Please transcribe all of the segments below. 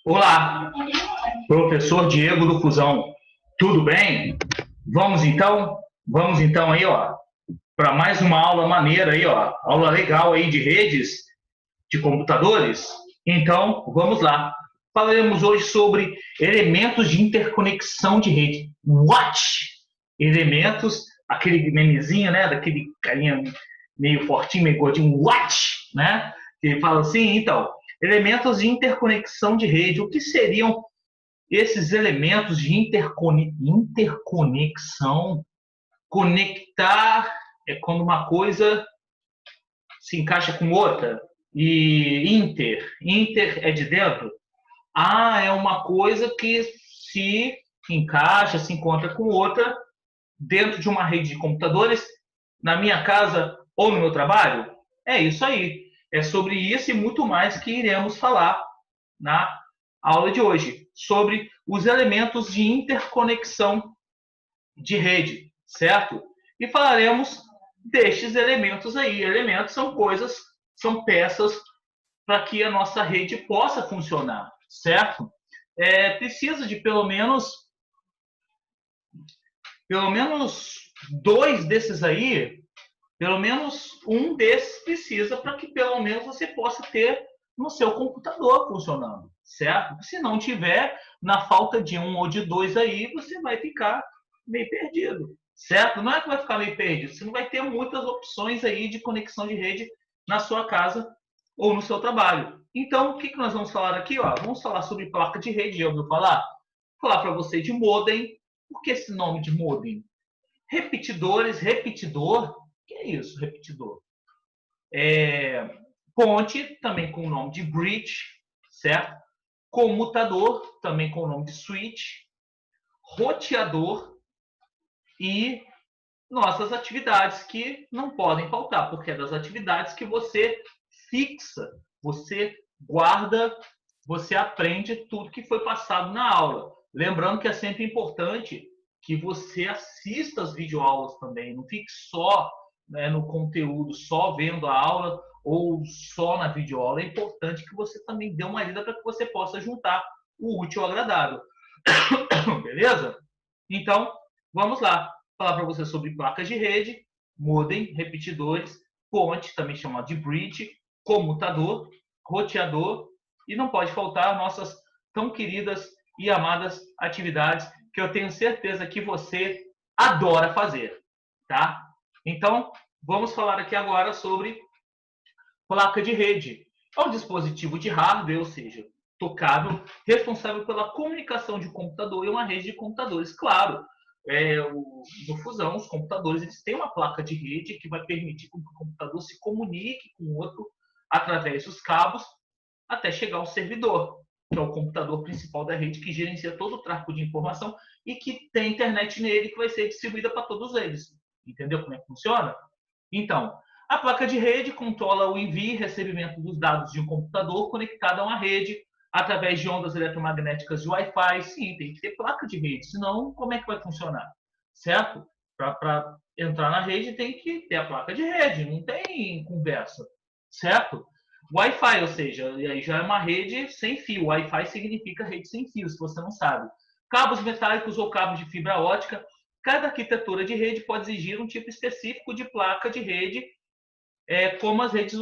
Olá, professor Diego do Fusão. Tudo bem? Vamos então aí, ó, para mais uma aula maneira aí, ó, aula legal aí de redes de computadores. Então, vamos lá. Falaremos hoje sobre elementos de interconexão de rede. What? Elementos, aquele memezinho, né, daquele carinha meio fortinho, meio gordinho, what, né? Que fala assim, então, elementos de interconexão de rede. O que seriam esses elementos de interconexão? Conectar é quando uma coisa se encaixa com outra. E inter é de dentro. Ah, é uma coisa que se encaixa, se encontra com outra dentro de uma rede de computadores, na minha casa ou no meu trabalho. É isso aí. É sobre isso e muito mais que iremos falar na aula de hoje, sobre os elementos de interconexão de rede, certo? E falaremos destes elementos aí. Elementos são coisas, são peças para que a nossa rede possa funcionar, certo? Precisa de pelo menos dois desses aí, pelo menos um desses precisa para que pelo menos você possa ter no seu computador funcionando, certo? Se não tiver, na falta de um ou de dois aí, você vai ficar meio perdido, certo? Não é que vai ficar meio perdido, você não vai ter muitas opções aí de conexão de rede na sua casa ou no seu trabalho. Então, o que nós vamos falar aqui? Ó? Vamos falar sobre placa de rede, já ouviu falar? Vou falar para você de modem. Por que esse nome de modem? Repetidores, repetidor. O que é isso, repetidor? Ponte, também com o nome de bridge, certo? Comutador, também com o nome de switch. Roteador e nossas atividades que não podem faltar, porque é das atividades que você fixa, você guarda, você aprende tudo que foi passado na aula. Lembrando que é sempre importante que você assista as videoaulas também, não fique só, né, no conteúdo, só vendo a aula ou só na videoaula. É importante que você também dê uma lida para que você possa juntar o útil ao agradável. Beleza? Então, vamos lá. Falar para você sobre placas de rede, modem, repetidores, ponte, também chamado de bridge, comutador, roteador, e não pode faltar nossas tão queridas e amadas atividades que eu tenho certeza que você adora fazer, tá? Então, vamos falar aqui agora sobre placa de rede. É um dispositivo de hardware, ou seja, tocável, responsável pela comunicação de um computador e uma rede de computadores. Claro, no Fusão, os computadores eles têm uma placa de rede que vai permitir que o computador se comunique com o outro através dos cabos até chegar ao servidor, que é o computador principal da rede que gerencia todo o tráfego de informação e que tem internet nele que vai ser distribuída para todos eles. Entendeu como é que funciona? Então, a placa de rede controla o envio e recebimento dos dados de um computador conectado a uma rede através de ondas eletromagnéticas de Wi-Fi. Sim, tem que ter placa de rede, senão como é que vai funcionar? Certo? Para entrar na rede tem que ter a placa de rede, não tem conversa. Certo? Wi-Fi, ou seja, aí já é uma rede sem fio. Wi-Fi significa rede sem fio, se você não sabe. Cabos metálicos ou cabos de fibra ótica. Cada arquitetura de rede pode exigir um tipo específico de placa de rede, como as redes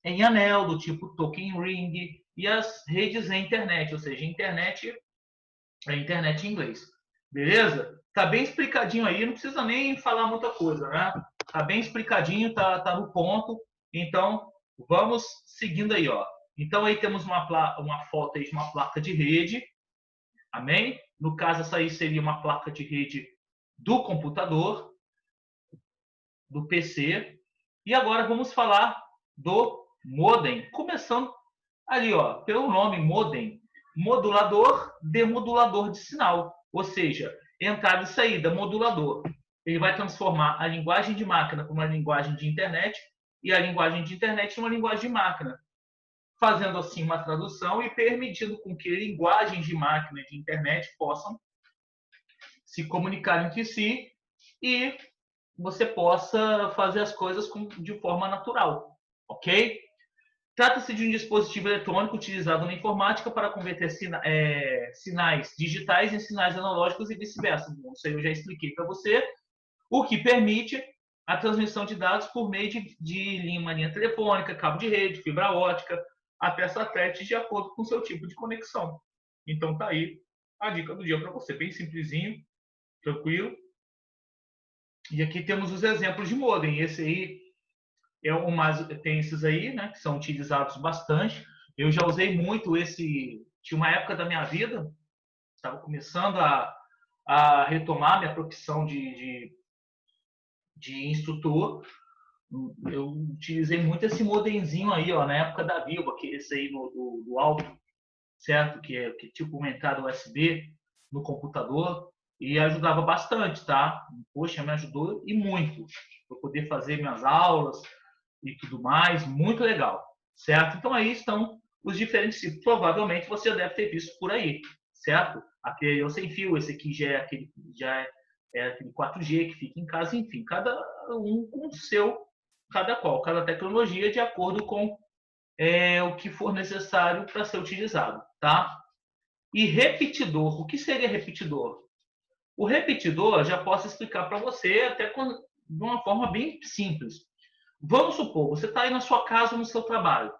em anel, do tipo token ring, e as redes em internet, ou seja, internet é internet em inglês. Beleza? Tá bem explicadinho aí, não precisa nem falar muita coisa, né? Tá bem explicadinho, tá no ponto. Então, vamos seguindo aí, ó. Então, aí temos uma foto aí de uma placa de rede, amém? No caso, essa aí seria uma placa de rede do computador, do PC. E agora vamos falar do modem, começando ali, ó, pelo nome modem, modulador, demodulador de sinal, ou seja, entrada e saída, modulador. Ele vai transformar a linguagem de máquina para uma linguagem de internet e a linguagem de internet numa linguagem de máquina, fazendo assim uma tradução e permitindo com que linguagens de máquina e de internet possam se comunicar entre si e você possa fazer as coisas de forma natural, ok? Trata-se de um dispositivo eletrônico utilizado na informática para converter sinais digitais em sinais analógicos e vice-versa. Isso aí eu já expliquei para você, o que permite a transmissão de dados por meio de uma linha telefônica, cabo de rede, fibra ótica, até satélite, de acordo com o seu tipo de conexão. Então tá aí a dica do dia para você, bem simplesinho, tranquilo. E aqui temos os exemplos de modem. Esse aí é o mais, tem esses aí, né, que são utilizados bastante. Eu já usei muito esse. Tinha uma época da minha vida, estava começando a retomar minha profissão de instrutor. Eu utilizei muito esse modemzinho aí, ó, na época da Vivo, que esse aí do alto, certo? Que é tipo uma entrada USB no computador, e ajudava bastante, tá? Poxa, me ajudou e muito para poder fazer minhas aulas e tudo mais, muito legal, certo? Então aí estão os diferentes tipos. Provavelmente você já deve ter visto por aí, certo? Aquele é o sem fio, esse aqui já é aquele 4G que fica em casa, enfim, cada um com o seu, cada tecnologia de acordo com o que for necessário para ser utilizado, tá? E repetidor, o que seria repetidor? O repetidor, já posso explicar para você até de uma forma bem simples. Vamos supor, você está aí na sua casa, no seu trabalho,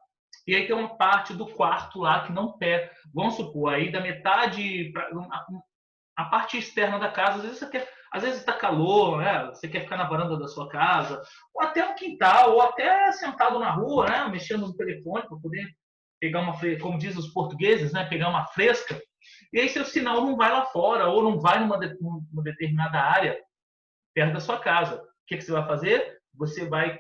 e aí tem uma parte do quarto lá que não pega. Vamos supor, aí da metade, a parte externa da casa, às vezes está calor, né? Você quer ficar na varanda da sua casa, ou até no quintal, ou até sentado na rua, né? Mexendo no telefone para poder pegar como dizem os portugueses, né? Pegar uma fresca. E aí seu sinal não vai lá fora, ou não vai numa determinada área perto da sua casa. O que você vai fazer? Você vai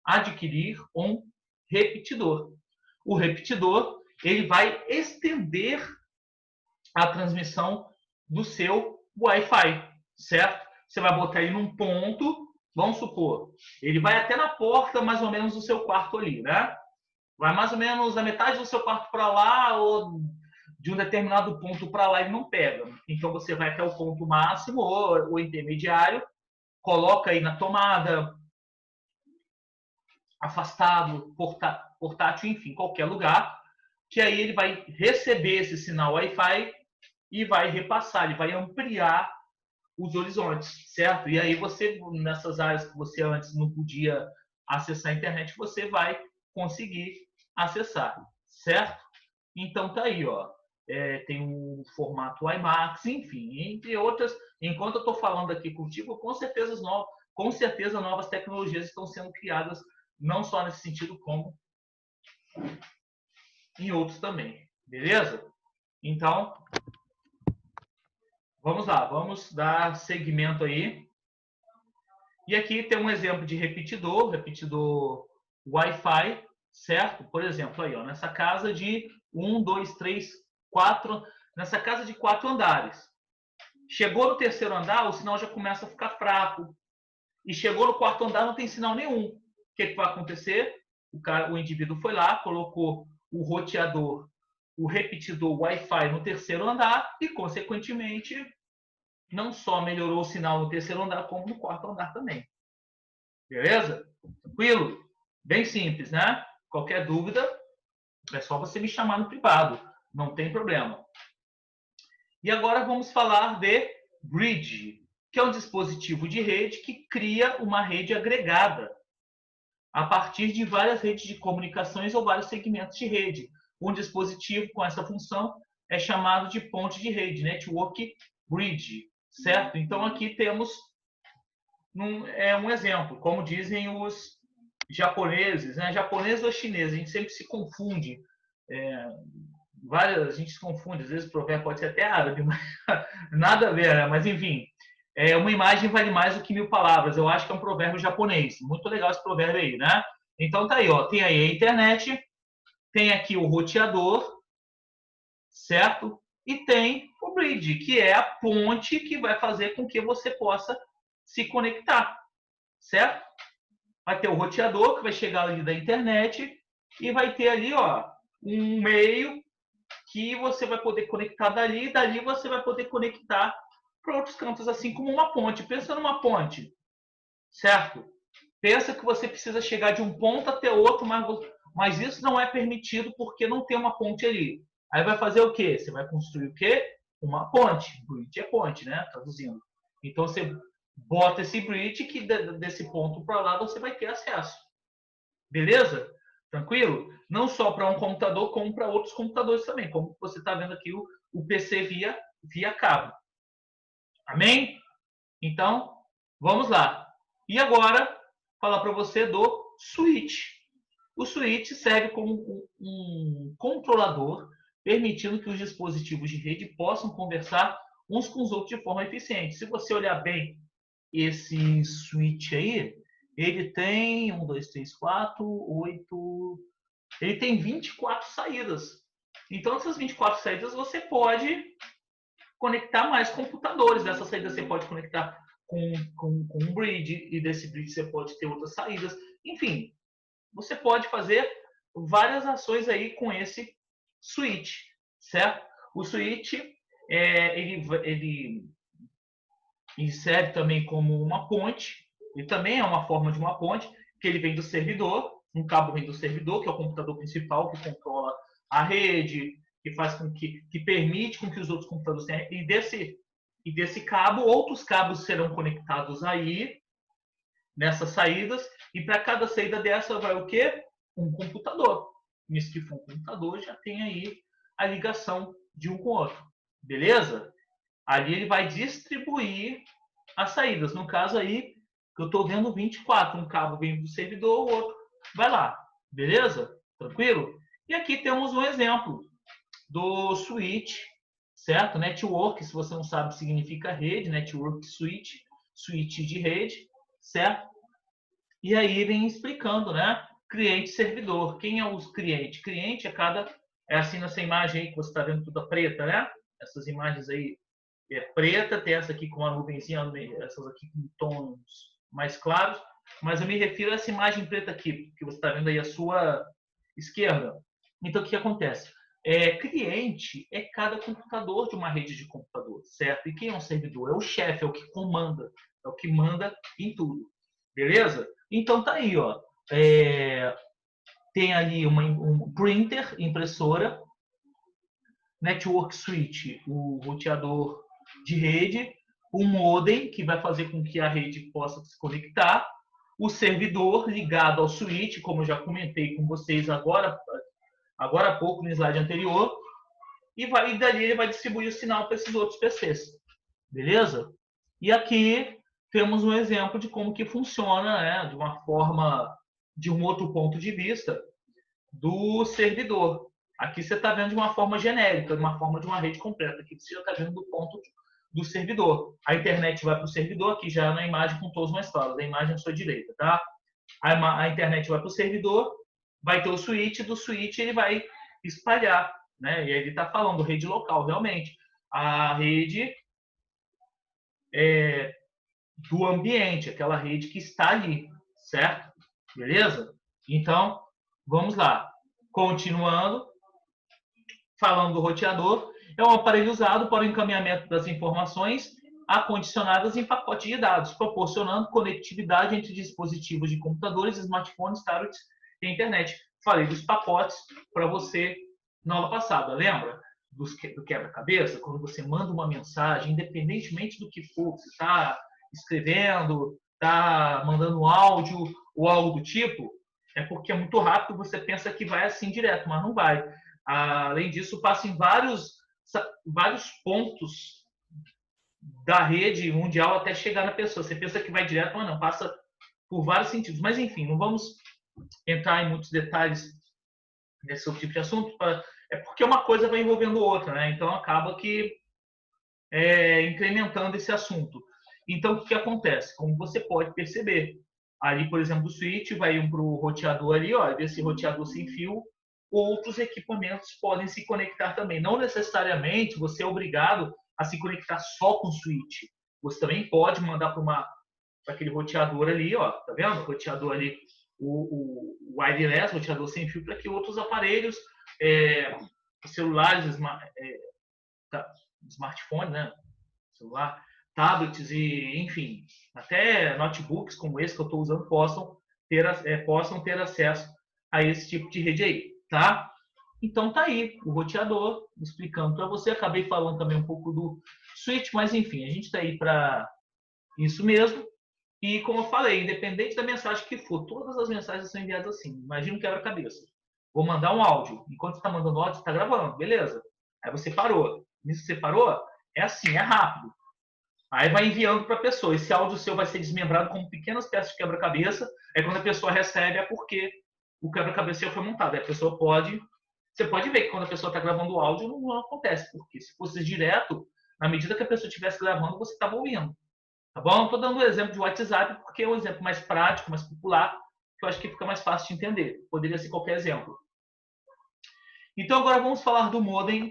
adquirir um repetidor. O repetidor, ele vai estender a transmissão do seu Wi-Fi, certo? Você vai botar ele num ponto, vamos supor, ele vai até na porta mais ou menos do seu quarto ali, né? Vai mais ou menos a metade do seu quarto para lá, ou de um determinado ponto para lá, ele não pega. Então você vai até o ponto máximo ou intermediário, coloca aí na tomada, afastado, portátil, enfim, qualquer lugar, que aí ele vai receber esse sinal Wi-Fi e vai repassar, ele vai ampliar os horizontes, certo? E aí você, nessas áreas que você antes não podia acessar a internet, você vai conseguir acessar, certo? Então tá aí, ó. Tem o formato IMAX, enfim, entre outras. Enquanto eu estou falando aqui contigo, com certeza novas tecnologias estão sendo criadas, não só nesse sentido, como em outros também. Beleza? Então, vamos lá, vamos dar seguimento aí. E aqui tem um exemplo de repetidor Wi-Fi, certo? Por exemplo, aí, ó, nessa casa de 1, 2, 3, 4, nessa casa de 4 andares. Chegou no terceiro andar, o sinal já começa a ficar fraco. E chegou no quarto andar, não tem sinal nenhum. O que vai acontecer? O indivíduo foi lá, colocou o roteador, o repetidor Wi-Fi no terceiro andar e, consequentemente, não só melhorou o sinal no terceiro andar, como no quarto andar também. Beleza? Tranquilo? Bem simples, né? Qualquer dúvida, é só você me chamar no privado. Não tem problema. E agora vamos falar de bridge, que é um dispositivo de rede que cria uma rede agregada a partir de várias redes de comunicações ou vários segmentos de rede. Um dispositivo com essa função é chamado de ponte de rede, network bridge, certo? Então aqui temos um exemplo, como dizem os japoneses, né? Japoneses ou chineses, a gente sempre se confunde. A gente se confunde, às vezes o provérbio pode ser até árabe, mas nada a ver, né? Mas enfim, uma imagem vale mais do que 1000 palavras. Eu acho que é um provérbio japonês. Muito legal esse provérbio aí, né? Então tá aí, ó. Tem aí a internet, tem aqui o roteador, certo? E tem o bridge, que é a ponte que vai fazer com que você possa se conectar, certo? Vai ter o roteador que vai chegar ali da internet e vai ter ali, ó, um meio que você vai poder conectar dali, e dali você vai poder conectar para outros cantos, assim como uma ponte. Pensa numa ponte, certo? Pensa que você precisa chegar de um ponto até outro, mas Mas isso não é permitido porque não tem uma ponte ali. Aí vai fazer o quê? Você vai construir o quê? Uma ponte. Bridge é ponte, né? Traduzindo. Então você bota esse bridge que desse ponto para lá você vai ter acesso. Beleza? Tranquilo? Não só para um computador, como para outros computadores também. Como você está vendo aqui o PC via cabo. Amém? Então, vamos lá. E agora, falar para você do switch. O switch serve como um controlador, permitindo que os dispositivos de rede possam conversar uns com os outros de forma eficiente. Se você olhar bem esse switch aí, ele tem 1, 2, 3, 4, 8. Ele tem 24 saídas. Então, essas 24 saídas você pode conectar mais computadores. Dessa saída você pode conectar com um bridge, e desse bridge você pode ter outras saídas. Enfim, você pode fazer várias ações aí com esse switch, certo? O switch, ele serve também como uma ponte, ele também é uma forma de uma ponte, que ele vem do servidor, um cabo vem do servidor, que é o computador principal, que controla a rede, que faz com que permite com que os outros computadores tenham, e desse cabo, outros cabos serão conectados aí, nessas saídas, e para cada saída dessa vai o quê? Um computador. Nisso que for um computador, já tem aí a ligação de um com o outro. Beleza? Ali ele vai distribuir as saídas. No caso aí, que eu estou vendo 24. Um cabo vem do servidor, o outro vai lá. Beleza? Tranquilo? E aqui temos um exemplo do switch, certo? Network, se você não sabe, significa rede. Network switch, switch de rede, certo? E aí vem explicando, né? Cliente e servidor. Quem é o cliente? Cliente é cada... É assim nessa imagem aí que você está vendo toda preta, né? Essas imagens aí é preta, tem essa aqui com uma nuvenzinha, essas aqui com tons mais claros. Mas eu me refiro a essa imagem preta aqui, que você está vendo aí à sua esquerda. Então, o que acontece? Cliente é cada computador de uma rede de computador, certo? E quem é um servidor? É o chefe, é o que comanda, é o que manda em tudo. Beleza? Então tá aí, ó. Tem ali um printer, impressora, network switch, o roteador de rede, um modem que vai fazer com que a rede possa se conectar, o servidor ligado ao switch, como eu já comentei com vocês agora há pouco no slide anterior, e dali ele vai distribuir o sinal para esses outros PCs. Beleza? E aqui temos um exemplo de como que funciona, né, de uma forma, de um outro ponto de vista, do servidor. Aqui você está vendo de uma forma genérica, de uma forma de uma rede completa. Aqui você já está vendo do ponto do servidor. A internet vai para o servidor, aqui já na imagem com todos mais claros, a imagem à sua direita, tá? A internet vai para o servidor, vai ter o switch, do switch ele vai espalhar, né? E aí ele está falando rede local, realmente. A rede do ambiente, aquela rede que está ali, certo? Beleza? Então, vamos lá. Continuando, falando do roteador, é um aparelho usado para o encaminhamento das informações acondicionadas em pacote de dados, proporcionando conectividade entre dispositivos de computadores, smartphones, tablets e internet. Falei dos pacotes para você na aula passada, lembra? Do quebra-cabeça, quando você manda uma mensagem, independentemente do que for, você está escrevendo, está mandando áudio ou algo do tipo, é porque é muito rápido, você pensa que vai assim direto, mas não vai. Além disso, passa em vários pontos da rede mundial até chegar na pessoa. Você pensa que vai direto, mas não, passa por vários sentidos. Mas, enfim, não vamos entrar em muitos detalhes nesse tipo de assunto, é porque uma coisa vai envolvendo outra, né? Então, acaba que incrementando esse assunto. Então, o que acontece? Como você pode perceber, ali, por exemplo, o switch vai para o roteador ali, ó, desse roteador sem fio, outros equipamentos podem se conectar também. Não necessariamente você é obrigado a se conectar só com o switch. Você também pode mandar para aquele roteador ali, ó, tá vendo? O roteador ali, o wireless, roteador sem fio, para que outros aparelhos, celulares, smartphone, né? Celular, tablets e, enfim, até notebooks como esse que eu estou usando possam ter acesso a esse tipo de rede aí, tá? Então tá aí o roteador explicando para você. Acabei falando também um pouco do switch, mas enfim, a gente está aí para isso mesmo. E como eu falei, independente da mensagem que for, todas as mensagens são enviadas assim. Imagina um quebra-cabeça. Vou mandar um áudio. Enquanto você está mandando áudio, você está gravando, beleza? Aí você parou. Nisso que você parou, é assim, é rápido. Aí vai enviando para a pessoa. Esse áudio seu vai ser desmembrado como pequenas peças de quebra-cabeça. Aí quando a pessoa recebe é porque o quebra-cabeça já foi montado. Aí a pessoa pode... Você pode ver que quando a pessoa está gravando o áudio não acontece. Porque se fosse direto, na medida que a pessoa estivesse gravando, você estava ouvindo. Tá bom? Estou dando um exemplo de WhatsApp porque é um exemplo mais prático, mais popular, que eu acho que fica mais fácil de entender. Poderia ser qualquer exemplo. Então agora vamos falar do modem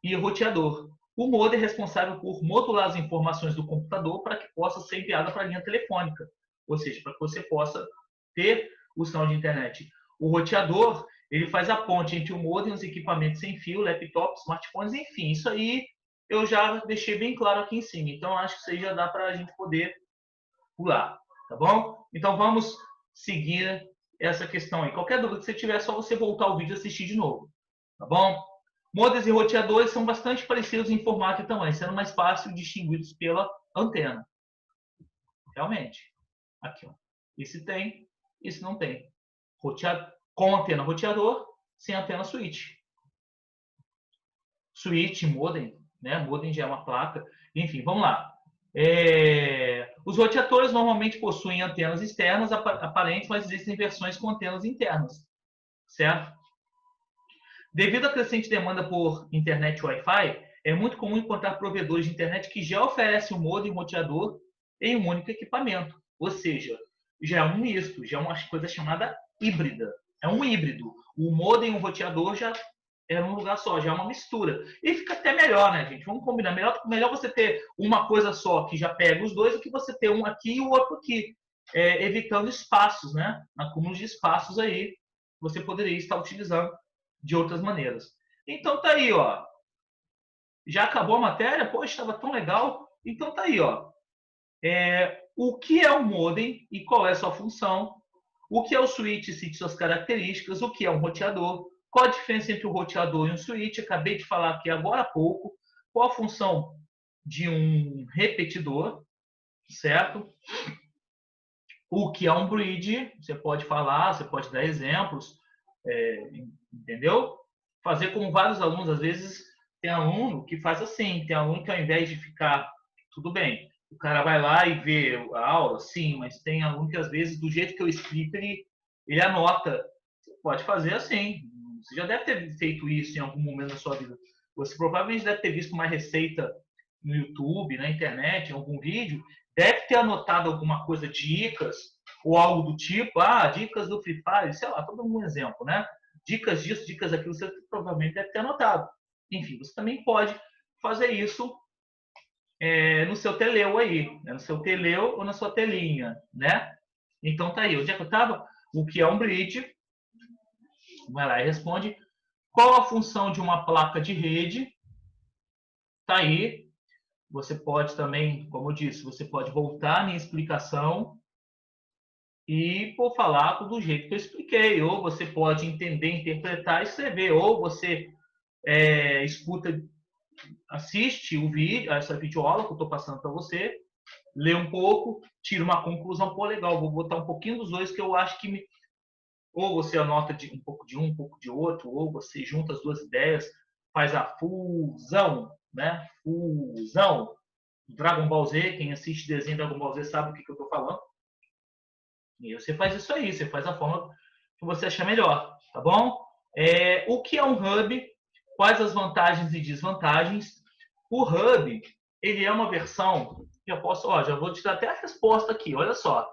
e roteador. O modem é responsável por modular as informações do computador para que possa ser enviada para a linha telefônica, ou seja, para que você possa ter o sinal de internet. O roteador, ele faz a ponte entre o modem e os equipamentos sem fio, laptops, smartphones, enfim, isso aí eu já deixei bem claro aqui em cima. Então acho que isso aí já dá para a gente poder pular, tá bom? Então vamos seguir essa questão aí. Qualquer dúvida que você tiver, é só você voltar o vídeo e assistir de novo, tá bom? Modems e roteadores são bastante parecidos em formato e tamanho, sendo mais fácil distingui-los pela antena. Realmente. Aqui, ó. Esse tem, esse não tem. Com antena roteador, sem antena switch. Switch, modem, né? Modem já é uma placa. Enfim, vamos lá. Os roteadores normalmente possuem antenas externas aparentes, mas existem versões com antenas internas, certo? Devido à crescente demanda por internet Wi-Fi, é muito comum encontrar provedores de internet que já oferecem o modem e o roteador em um único equipamento. Ou seja, já é um misto, já é uma coisa chamada híbrida. É um híbrido. O modem e o roteador já é num lugar só, já é uma mistura. E fica até melhor, né, gente? Vamos combinar. Melhor você ter uma coisa só que já pega os dois do que você ter um aqui e o outro aqui. Evitando espaços, né? Acúmulo de espaços aí, você poderia estar utilizando de outras maneiras. Então tá aí, ó. Já acabou a matéria? Poxa, estava tão legal. Então tá aí, ó. O que é o modem e qual é a sua função? O que é o switch e suas características? O que é um roteador? Qual a diferença entre o roteador e um switch? Acabei de falar aqui agora há pouco. Qual a função de um repetidor, certo? O que é um bridge? Você pode falar, você pode dar exemplos, entendeu? Fazer como vários alunos, às vezes tem aluno que faz assim, tem aluno que ao invés de ficar, tudo bem, o cara vai lá e vê a aula, sim, mas tem aluno que às vezes, do jeito que eu explico, ele anota. Você pode fazer assim. Você já deve ter feito isso em algum momento da sua vida. Você provavelmente deve ter visto uma receita no YouTube, na internet, em algum vídeo, deve ter anotado alguma coisa, dicas, ou algo do tipo, dicas do Free Fire, sei lá, todo um exemplo, né? Dicas disso, dicas daquilo, você provavelmente deve ter anotado. Enfim, você também pode fazer isso no seu teleu aí, né? No seu teleu ou na sua telinha, né? Então tá aí, onde é que eu estava? O que é um bridge? Vai lá e responde. Qual a função de uma placa de rede? Tá aí. Você pode também, como eu disse, você pode voltar na explicação e por falar do jeito que eu expliquei, ou você pode entender, interpretar e escrever, ou você escuta, assiste o vídeo, essa videoaula que eu estou passando para você, lê um pouco, tira uma conclusão, pô, legal, vou botar um pouquinho dos dois que eu acho que ou você anota um pouco de um pouco de outro, ou você junta as duas ideias, faz a fusão, né? Fusão. Dragon Ball Z, quem assiste desenho Dragon Ball Z sabe o que eu estou falando. E você faz isso aí, você faz a forma que você achar melhor, tá bom? O que é um hub? Quais as vantagens e desvantagens? O hub, ele é uma versão, já vou te dar até a resposta aqui, olha só.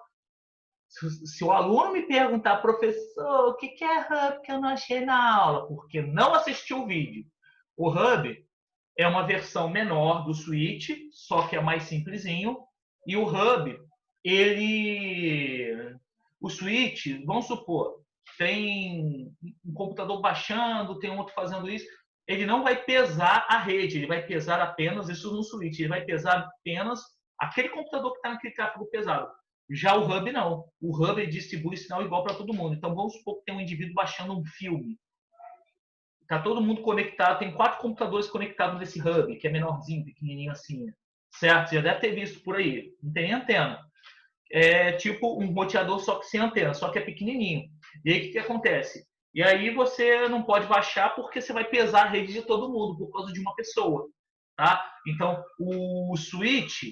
Se o aluno me perguntar, professor, o que é hub que eu não achei na aula? Porque não assistiu o vídeo. O hub é uma versão menor do switch, só que é mais simplesinho. E o hub, o switch, vamos supor, tem um computador baixando, tem outro fazendo isso, ele não vai pesar a rede, ele vai pesar apenas, isso no switch, ele vai pesar apenas aquele computador que está naquele tráfego pesado. Já o Hub não. O Hub ele distribui sinal igual para todo mundo. Então vamos supor que tem um indivíduo baixando um filme. Está todo mundo conectado, tem 4 computadores conectados nesse Hub, que é menorzinho, pequenininho assim. Certo? Você já deve ter visto por aí. Não tem nem antena. É tipo um roteador só que sem antena, só que é pequenininho. E aí o que acontece? E aí você não pode baixar porque você vai pesar a rede de todo mundo por causa de uma pessoa. Tá? Então, o switch,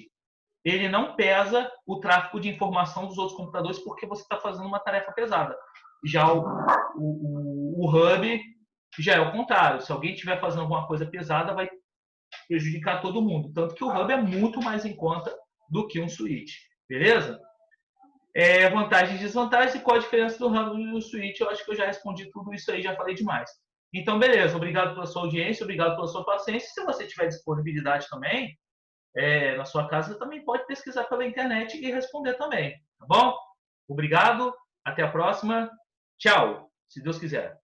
ele não pesa o tráfego de informação dos outros computadores porque você está fazendo uma tarefa pesada. Já o hub já é o contrário. Se alguém estiver fazendo alguma coisa pesada, vai prejudicar todo mundo. Tanto que o hub é muito mais em conta do que um switch. Beleza? Vantagens e desvantagens e qual a diferença do hub e do switch. Eu acho que eu já respondi tudo isso aí, já falei demais. Então, beleza. Obrigado pela sua audiência, obrigado pela sua paciência. Se você tiver disponibilidade também, na sua casa, também pode pesquisar pela internet e responder também. Tá bom? Obrigado. Até a próxima. Tchau. Se Deus quiser.